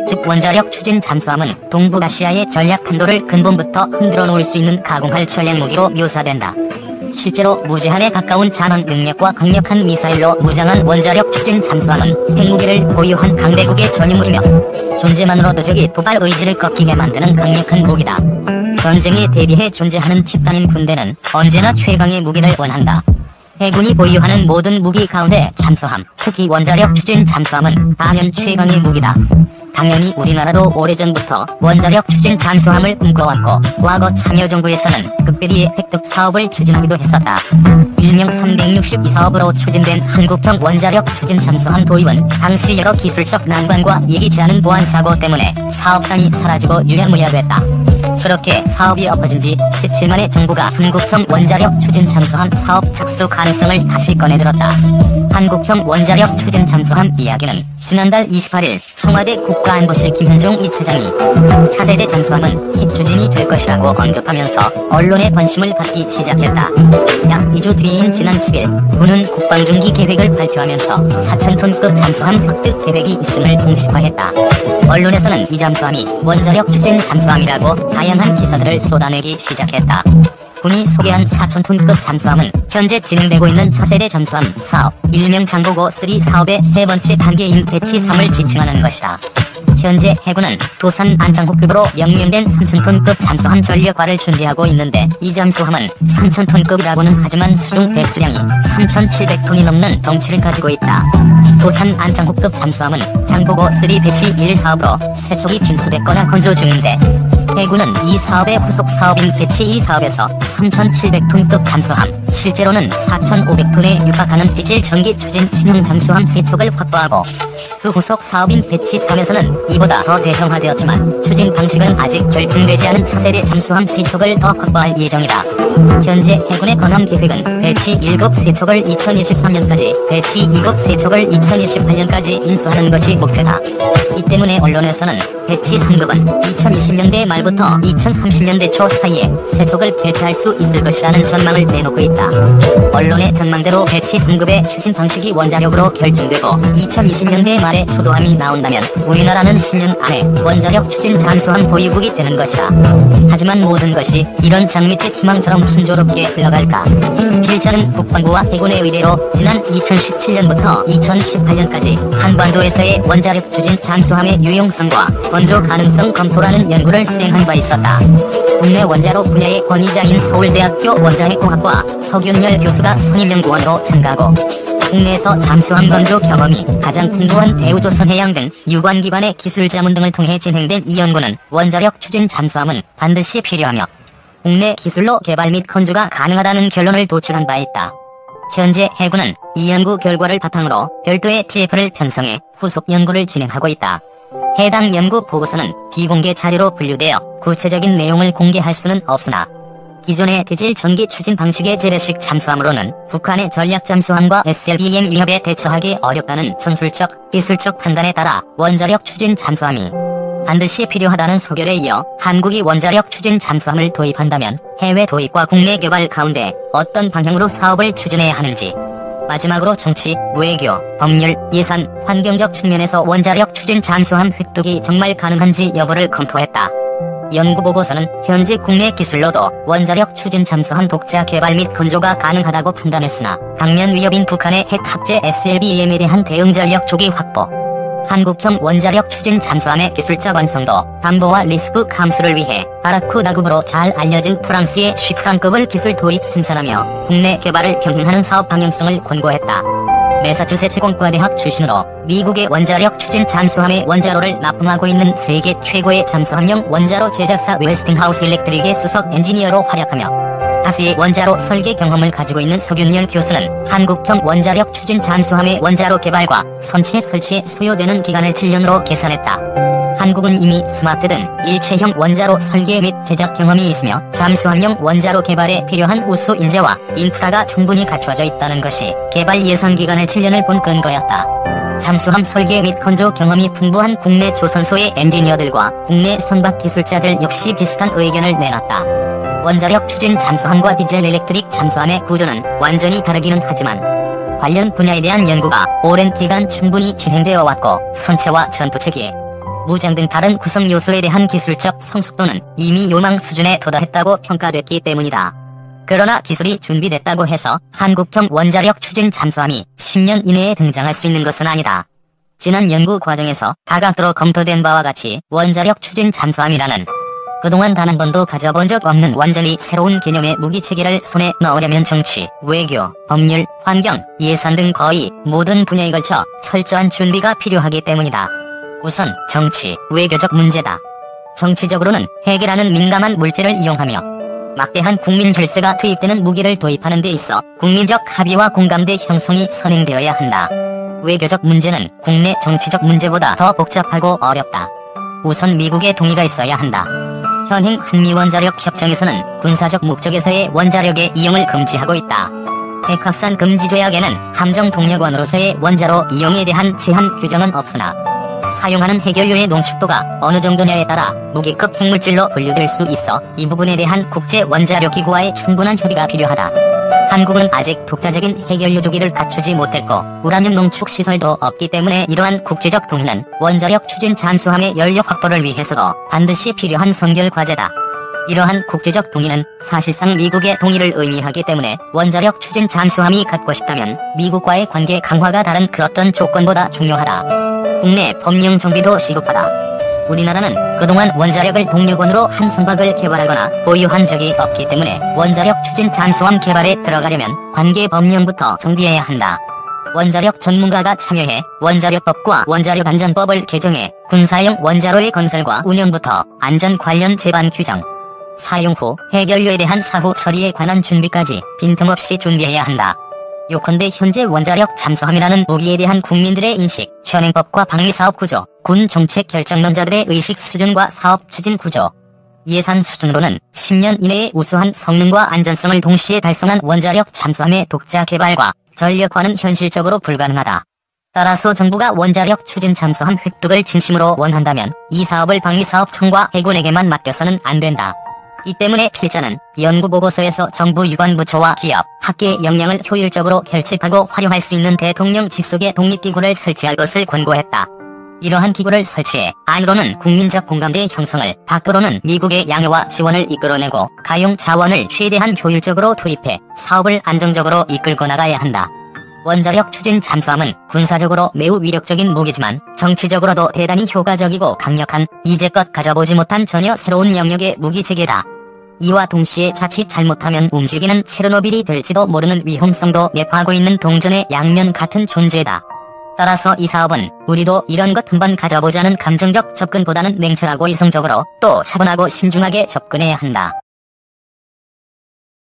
즉 원자력 추진 잠수함은 동북아시아의 전략 판도를 근본부터 흔들어 놓을 수 있는 가공할 전략 무기로 묘사된다. 실제로 무제한에 가까운 잔원 능력과 강력한 미사일로 무장한 원자력 추진 잠수함은 핵무기를 보유한 강대국의 전유물이며 존재만으로도 적이 도발 의지를 꺾이게 만드는 강력한 무기다. 전쟁에 대비해 존재하는 집단인 군대는 언제나 최강의 무기를 원한다. 해군이 보유하는 모든 무기 가운데 잠수함, 특히 원자력 추진 잠수함은 단연 최강의 무기다. 당연히 우리나라도 오래전부터 원자력 추진 잠수함을 꿈꿔왔고 과거 참여정부에서는 극비리의 획득 사업을 추진하기도 했었다. 일명 362 사업으로 추진된 한국형 원자력 추진 잠수함 도입은 당시 여러 기술적 난관과 예기치 않은 보안사고 때문에 사업단이 사라지고 유야무야됐다. 그렇게 사업이 엎어진 지 17만에 정부가 한국형 원자력 추진 잠수함 사업 착수 가능성을 다시 꺼내들었다. 한국형 원자력 추진 잠수함 이야기는 지난달 28일 청와대 국가안보실 김현종 2차장이 차세대 잠수함은 핵 추진이 될 것이라고 언급하면서 언론의 관심을 받기 시작했다. 약 2주 뒤인 지난 10일 군은 국방중기 계획을 발표하면서 4,000톤급 잠수함 획득 계획이 있음을 공식화했다. 언론에서는 이 잠수함이 원자력 추진 잠수함이라고 다양한 기사들을 쏟아내기 시작했다. 군이 소개한 4,000톤급 잠수함은 현재 진행되고 있는 차세대 잠수함 사업, 일명 장보고 3 사업의 세 번째 단계인 배치 3을 지칭하는 것이다. 현재 해군은 도산 안창호급으로 명명된 3,000톤급 잠수함 전력화를 준비하고 있는데 이 잠수함은 3,000톤급이라고는 하지만 수중 배수량이 3,700톤이 넘는 덩치를 가지고 있다. 도산 안창호급 잠수함은 장보고 3 배치 1 사업으로 세척이 진수됐거나 건조 중인데 해군은 이 사업의 후속 사업인 배치 2 사업에서 3,700톤급 잠수함, 실제로는 4,500톤에 육박하는 디젤 전기 추진 신형 잠수함 3척을 확보하고 그 후속 사업인 배치 3에서는 이보다 더 대형화되었지만 추진 방식은 아직 결정되지 않은 차세대 잠수함 3척을 더 확보할 예정이다. 현재 해군의 건함 계획은 배치 1급 3척을 2023년까지, 배치 2급 3척을 2028년까지 인수하는 것이 목표다. 이 때문에 언론에서는 배치 3급은 2020년대 말부터 2030년대 초 사이에 3척을 배치할 수 있을 것이라는 전망을 내놓고 있다. 언론의 전망대로 배치 3급의 추진 방식이 원자력으로 결정되고 2020년대 말에 초도함이 나온다면 우리나라는 10년 안에 원자력 추진 잠수함 보유국이 되는 것이다. 하지만 모든 것이 이런 장밋빛 희망처럼 순조롭게 흘러갈까? 필자는 국방부와 해군의 의뢰로 지난 2017년부터 2018년까지 한반도에서의 원자력 추진 잠수함의 유용성과 건조 가능성 검토라는 연구를 수행한 바 있었다. 국내 원자로 분야의 권위자인 서울대학교 원자핵공학과 서균열 교수가 선임연구원으로 참가하고 국내에서 잠수함 건조 경험이 가장 풍부한 대우조선해양 등 유관기관의 기술 자문 등을 통해 진행된 이 연구는 원자력 추진 잠수함은 반드시 필요하며 국내 기술로 개발 및 건조가 가능하다는 결론을 도출한 바 있다. 현재 해군은 이 연구 결과를 바탕으로 별도의 TF를 편성해 후속 연구를 진행하고 있다. 해당 연구 보고서는 비공개 자료로 분류되어 구체적인 내용을 공개할 수는 없으나 기존의 디젤 전기 추진 방식의 재래식 잠수함으로는 북한의 전략 잠수함과 SLBM 위협에 대처하기 어렵다는 전술적, 기술적 판단에 따라 원자력 추진 잠수함이 반드시 필요하다는 소결에 이어 한국이 원자력 추진 잠수함을 도입한다면 해외 도입과 국내 개발 가운데 어떤 방향으로 사업을 추진해야 하는지, 마지막으로 정치, 외교, 법률, 예산, 환경적 측면에서 원자력 추진 잠수함 획득이 정말 가능한지 여부를 검토했다. 연구보고서는 현재 국내 기술로도 원자력 추진 잠수함 독자 개발 및 건조가 가능하다고 판단했으나 당면 위협인 북한의 핵 합재 SLBM에 대한 대응 전력 조기 확보, 한국형 원자력 추진 잠수함의 기술적 완성도, 담보와 리스크 감수를 위해 아라쿠다급으로 잘 알려진 프랑스의 쉬프랑급을 기술 도입 생산하며 국내 개발을 병행하는 사업 방향성을 권고했다. 매사추세츠 공과대학 출신으로 미국의 원자력 추진 잠수함의 원자로를 납품하고 있는 세계 최고의 잠수함용 원자로 제작사 웨스팅하우스 일렉트릭의 수석 엔지니어로 활약하며 다수의 원자로 설계 경험을 가지고 있는 서균열 교수는 한국형 원자력 추진 잠수함의 원자로 개발과 선체 설치에 소요되는 기간을 7년으로 계산했다. 한국은 이미 스마트 등 일체형 원자로 설계 및 제작 경험이 있으며 잠수함용 원자로 개발에 필요한 우수 인재와 인프라가 충분히 갖춰져 있다는 것이 개발 예상 기간을 7년을 본 근거였다. 잠수함 설계 및 건조 경험이 풍부한 국내 조선소의 엔지니어들과 국내 선박 기술자들 역시 비슷한 의견을 내놨다. 원자력 추진 잠수함과 디젤 일렉트릭 잠수함의 구조는 완전히 다르기는 하지만 관련 분야에 대한 연구가 오랜 기간 충분히 진행되어 왔고 선체와 전투체계, 무장 등 다른 구성 요소에 대한 기술적 성숙도는 이미 요망 수준에 도달했다고 평가됐기 때문이다. 그러나 기술이 준비됐다고 해서 한국형 원자력 추진 잠수함이 10년 이내에 등장할 수 있는 것은 아니다. 지난 연구 과정에서 다각도로 검토된 바와 같이 원자력 추진 잠수함이라는 그동안 단 한 번도 가져본 적 없는 완전히 새로운 개념의 무기체계를 손에 넣으려면 정치, 외교, 법률, 환경, 예산 등 거의 모든 분야에 걸쳐 철저한 준비가 필요하기 때문이다. 우선 정치, 외교적 문제다. 정치적으로는 핵이라는 민감한 물질을 이용하며 막대한 국민 혈세가 투입되는 무기를 도입하는 데 있어 국민적 합의와 공감대 형성이 선행되어야 한다. 외교적 문제는 국내 정치적 문제보다 더 복잡하고 어렵다. 우선 미국의 동의가 있어야 한다. 현행 한미원자력 협정에서는 군사적 목적에서의 원자력의 이용을 금지하고 있다. 핵확산 금지 조약에는 함정 동력원으로서의 원자로 이용에 대한 제한 규정은 없으나 사용하는 핵연료의 농축도가 어느 정도냐에 따라 무기급 핵물질로 분류될 수 있어 이 부분에 대한 국제 원자력 기구와의 충분한 협의가 필요하다. 한국은 아직 독자적인 핵연료 주기를 갖추지 못했고 우라늄 농축 시설도 없기 때문에 이러한 국제적 동의는 원자력 추진 잠수함의 연료 확보를 위해서도 반드시 필요한 선결 과제다. 이러한 국제적 동의는 사실상 미국의 동의를 의미하기 때문에 원자력 추진 잠수함이 갖고 싶다면 미국과의 관계 강화가 다른 그 어떤 조건보다 중요하다. 국내 법령 정비도 시급하다. 우리나라는 그동안 원자력을 동력원으로 한 선박을 개발하거나 보유한 적이 없기 때문에 원자력 추진 잠수함 개발에 들어가려면 관계 법령부터 정비해야 한다. 원자력 전문가가 참여해 원자력법과 원자력안전법을 개정해 군사용 원자로의 건설과 운영부터 안전 관련 제반 규정, 사용 후 핵연료에 대한 사후 처리에 관한 준비까지 빈틈없이 준비해야 한다. 요컨대 현재 원자력 잠수함이라는 무기에 대한 국민들의 인식, 현행법과 방위사업 구조, 군 정책 결정론자들의 의식 수준과 사업 추진 구조, 예산 수준으로는 10년 이내에 우수한 성능과 안전성을 동시에 달성한 원자력 잠수함의 독자 개발과 전력화는 현실적으로 불가능하다. 따라서 정부가 원자력 추진 잠수함 획득을 진심으로 원한다면 이 사업을 방위사업청과 해군에게만 맡겨서는 안 된다. 이 때문에 필자는 연구보고서에서 정부 유관부처와 기업, 학계의 역량을 효율적으로 결집하고 활용할 수 있는 대통령 직속의 독립기구를 설치할 것을 권고했다. 이러한 기구를 설치해 안으로는 국민적 공감대의 형성을, 밖으로는 미국의 양해와 지원을 이끌어내고 가용 자원을 최대한 효율적으로 투입해 사업을 안정적으로 이끌고 나가야 한다. 원자력 추진 잠수함은 군사적으로 매우 위력적인 무기지만 정치적으로도 대단히 효과적이고 강력한, 이제껏 가져보지 못한 전혀 새로운 영역의 무기체계다. 이와 동시에 자칫 잘못하면 움직이는 체르노빌이 될지도 모르는 위험성도 내포하고 있는 동전의 양면 같은 존재다. 따라서 이 사업은 우리도 이런 것 한번 가져보자는 감정적 접근보다는 냉철하고 이성적으로 또 차분하고 신중하게 접근해야 한다.